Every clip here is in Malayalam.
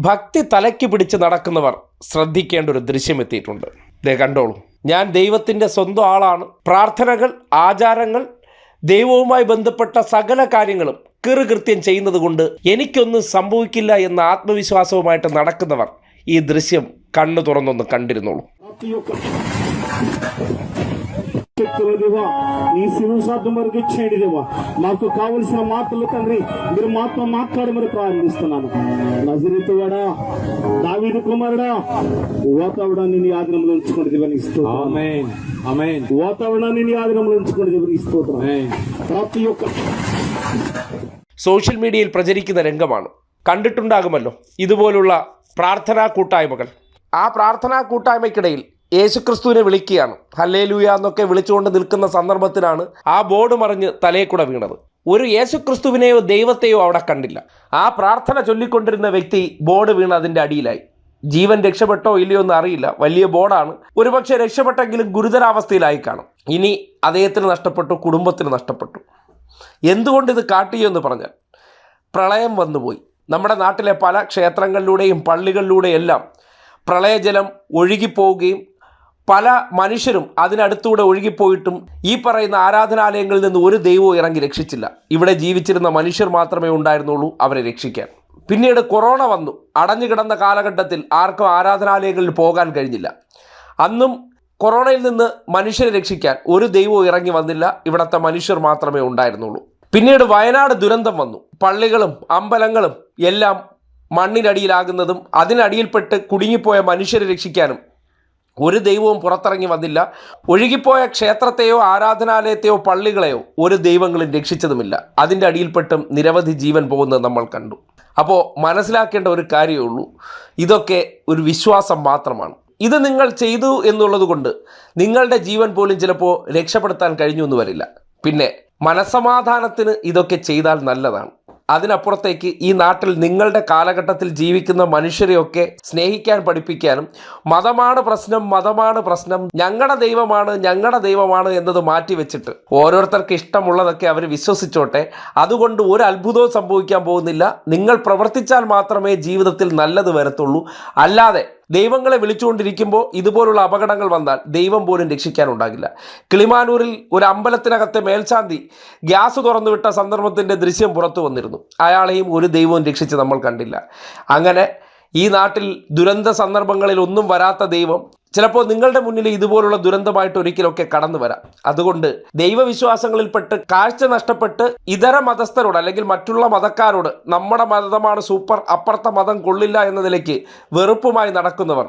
ഭക്തി തലയ്ക്ക് പിടിച്ച് നടക്കുന്നവർ ശ്രദ്ധിക്കേണ്ട ഒരു ദൃശ്യം എത്തിയിട്ടുണ്ട്. ദേ കണ്ടോളൂ. ഞാൻ ദൈവത്തിൻ്റെ സ്വന്തം ആളാണ്. പ്രാർത്ഥനകൾ, ആചാരങ്ങൾ, ദൈവവുമായി ബന്ധപ്പെട്ട സകല കാര്യങ്ങളും കൃത്യം ചെയ്യുന്നത് കൊണ്ട് എനിക്കൊന്നും സംഭവിക്കില്ല എന്ന ആത്മവിശ്വാസവുമായിട്ട് നടക്കുന്നവർ ഈ ദൃശ്യം കണ്ണു തുറന്നൊന്ന് കണ്ടിരുന്നോളൂ. నీ శివసాధ్యం వరకు ఇచ్చేయండి దేవా. మాకు కావలసిన మాటలు తండ్రి మీరు మాతో మాట్లాడమని ప్రారంభిస్తున్నాను. నజరేతువాడా, దావీదు కుమారుడా, వాతావరణాన్ని నీ ఆధీనంలో ఉంచుకోండి దేవని స్తోత్రం. ఆమేన్ ఆమేన్. వాతావరణాన్ని నీ ఆధీనంలో ఉంచుకోండి దేవని స్తోత్రం. ప్రతి ఒక్క സോഷ്യൽ മീഡിയയിൽ പ്രചരിക്കുന്ന രംഗമാണ്. കണ്ടിട്ടുണ്ടാകുമല്ലോ ഇതുപോലുള്ള പ്രാർത്ഥനാ കൂട്ടായ്മകൾ. ആ പ്രാർത്ഥനാ കൂട്ടായ്മയ്ക്കിടയിൽ യേശുക്രിസ്തുവിനെ വിളിക്കുകയാണ്. ഹല്ലേലൂയ എന്നൊക്കെ വിളിച്ചുകൊണ്ട് നിൽക്കുന്ന സന്ദർഭത്തിലാണ് ആ ബോർഡ് മറിഞ്ഞ് തലയിൽ കൂടെ വീണത്. ഒരു യേശുക്രിസ്തുവിനെയോ ദൈവത്തെയോ അവിടെ കണ്ടില്ല. ആ പ്രാർത്ഥന ചൊല്ലിക്കൊണ്ടിരുന്ന വ്യക്തി ബോർഡ് വീണ് അതിൻ്റെ അടിയിലായി. ജീവൻ രക്ഷപ്പെട്ടോ ഇല്ലയോ എന്ന് അറിയില്ല. വലിയ ബോർഡാണ്. ഒരുപക്ഷെ രക്ഷപ്പെട്ടെങ്കിലും ഗുരുതരാവസ്ഥയിലായി കാണും. ഇനി അദ്ദേഹത്തിന് നഷ്ടപ്പെട്ടു, കുടുംബത്തിന് നഷ്ടപ്പെട്ടു. എന്തുകൊണ്ട് ഇത് കാട്ടിയെന്ന് പറഞ്ഞാൽ, പ്രളയം വന്നുപോയി. നമ്മുടെ നാട്ടിലെ പല ക്ഷേത്രങ്ങളിലൂടെയും പള്ളികളിലൂടെയെല്ലാം പ്രളയജലം ഒഴുകിപ്പോവുകയും പല മനുഷ്യരും അതിനടുത്തൂടെ ഒഴുകിപ്പോയിട്ടും ഈ പറയുന്ന ആരാധനാലയങ്ങളിൽ നിന്ന് ഒരു ദൈവവും ഇറങ്ങി രക്ഷിച്ചില്ല. ഇവിടെ ജീവിച്ചിരുന്ന മനുഷ്യർ മാത്രമേ ഉണ്ടായിരുന്നുള്ളൂ അവരെ രക്ഷിക്കാൻ. പിന്നീട് കൊറോണ വന്നു. അടഞ്ഞുകിടന്ന കാലഘട്ടത്തിൽ ആർക്കും ആരാധനാലയങ്ങളിൽ പോകാൻ കഴിഞ്ഞില്ല. അന്നും കൊറോണയിൽ നിന്ന് മനുഷ്യരെ രക്ഷിക്കാൻ ഒരു ദൈവവും ഇറങ്ങി വന്നില്ല. ഇവിടുത്തെ മനുഷ്യർ മാത്രമേ ഉണ്ടായിരുന്നുള്ളൂ. പിന്നീട് വയനാട് ദുരന്തം വന്നു. പള്ളികളും അമ്പലങ്ങളും എല്ലാം മണ്ണിനടിയിലാകുന്നതും അതിനടിയിൽപ്പെട്ട് കുടുങ്ങിപ്പോയ മനുഷ്യരെ രക്ഷിക്കാനും ഒരു ദൈവവും പുറത്തിറങ്ങി വന്നില്ല. ഒഴുകിപ്പോയ ക്ഷേത്രത്തെയോ ആരാധനാലയത്തെയോ പള്ളികളെയോ ഒരു ദൈവങ്ങളും രക്ഷിച്ചതുമില്ല. അതിൻ്റെ അടിയിൽപ്പെട്ടും നിരവധി ജീവൻ പോകുന്നത് നമ്മൾ കണ്ടു. അപ്പോൾ മനസ്സിലാക്കേണ്ട ഒരു കാര്യമേ ഉള്ളൂ, ഇതൊക്കെ ഒരു വിശ്വാസം മാത്രമാണ്. ഇത് നിങ്ങൾ ചെയ്തു എന്നുള്ളത് കൊണ്ട് നിങ്ങളുടെ ജീവൻ പോലും ചിലപ്പോൾ രക്ഷപ്പെടുത്താൻ കഴിഞ്ഞു എന്ന് വരില്ല. പിന്നെ മനസ്സമാധാനത്തിന് ഇതൊക്കെ ചെയ്താൽ നല്ലതാണ്. അതിനപ്പുറത്തേക്ക് ഈ നാട്ടിൽ നിങ്ങളുടെ കാലഘട്ടത്തിൽ ജീവിക്കുന്ന മനുഷ്യരെയൊക്കെ സ്നേഹിക്കാൻ പഠിപ്പിക്കാനും മതമാണ് പ്രശ്നം, ഞങ്ങളുടെ ദൈവമാണ് എന്നത് മാറ്റിവെച്ചിട്ട് ഓരോരുത്തർക്ക് ഇഷ്ടമുള്ളതൊക്കെ അവർ വിശ്വസിച്ചോട്ടെ. അതുകൊണ്ട് ഒരു അത്ഭുതവും സംഭവിക്കാൻ പോകുന്നില്ല. നിങ്ങൾ പ്രവർത്തിച്ചാൽ മാത്രമേ ജീവിതത്തിൽ നല്ലത് വരത്തുള്ളൂ. അല്ലാതെ ദൈവങ്ങളെ വിളിച്ചുകൊണ്ടിരിക്കുമ്പോൾ ഇതുപോലുള്ള അപകടങ്ങൾ വന്നാൽ ദൈവം പോലും രക്ഷിക്കാനുണ്ടാകില്ല. കിളിമാനൂരിൽ ഒരു അമ്പലത്തിനകത്തെ മേൽശാന്തി ഗ്യാസ് തുറന്നുവിട്ട സന്ദർഭത്തിൻ്റെ ദൃശ്യം പുറത്തു വന്നിരുന്നു. അയാളെയും ഒരു ദൈവവും രക്ഷിച്ച് നമ്മൾ കണ്ടില്ല. അങ്ങനെ ഈ നാട്ടിൽ ദുരന്ത സന്ദർഭങ്ങളിൽ ഒന്നും വരാത്ത ദൈവം ചിലപ്പോൾ നിങ്ങളുടെ മുന്നിൽ ഇതുപോലുള്ള ദുരന്തമായിട്ട് ഒരിക്കലൊക്കെ കടന്നു വരാം. അതുകൊണ്ട് ദൈവവിശ്വാസങ്ങളിൽപ്പെട്ട് കാഴ്ച നഷ്ടപ്പെട്ട് ഇതര മതസ്ഥരോട് അല്ലെങ്കിൽ മറ്റുള്ള മതക്കാരോട് നമ്മുടെ മതമാണ് സൂപ്പർ, അപ്പുറത്തെ മതം കൊള്ളില്ല എന്ന നിലയ്ക്ക് വെറുപ്പുമായി നടക്കുന്നവർ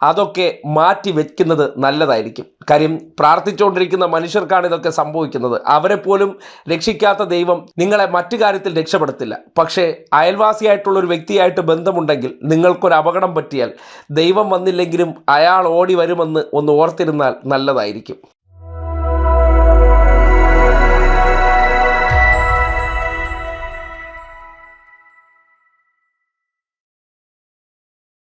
അതൊക്കെ മാറ്റി വെക്കുന്നത് നല്ലതായിരിക്കും. കാര്യം പ്രാർത്ഥിച്ചുകൊണ്ടിരിക്കുന്ന മനുഷ്യർക്കാണ് ഇതൊക്കെ സംഭവിക്കുന്നത്. അവരെ പോലും രക്ഷിക്കാത്ത ദൈവം നിങ്ങളെ മറ്റു കാര്യത്തിൽ രക്ഷപ്പെടുത്തില്ല. പക്ഷേ അയൽവാസിയായിട്ടുള്ള ഒരു വ്യക്തിയായിട്ട് ബന്ധമുണ്ടെങ്കിൽ നിങ്ങൾക്കൊരു അപകടം പറ്റിയാൽ ദൈവം വന്നില്ലെങ്കിലും അയാൾ ഓടി വരുമെന്ന് ഒന്ന് ഓർത്തിരുന്നാൽ നല്ലതായിരിക്കും.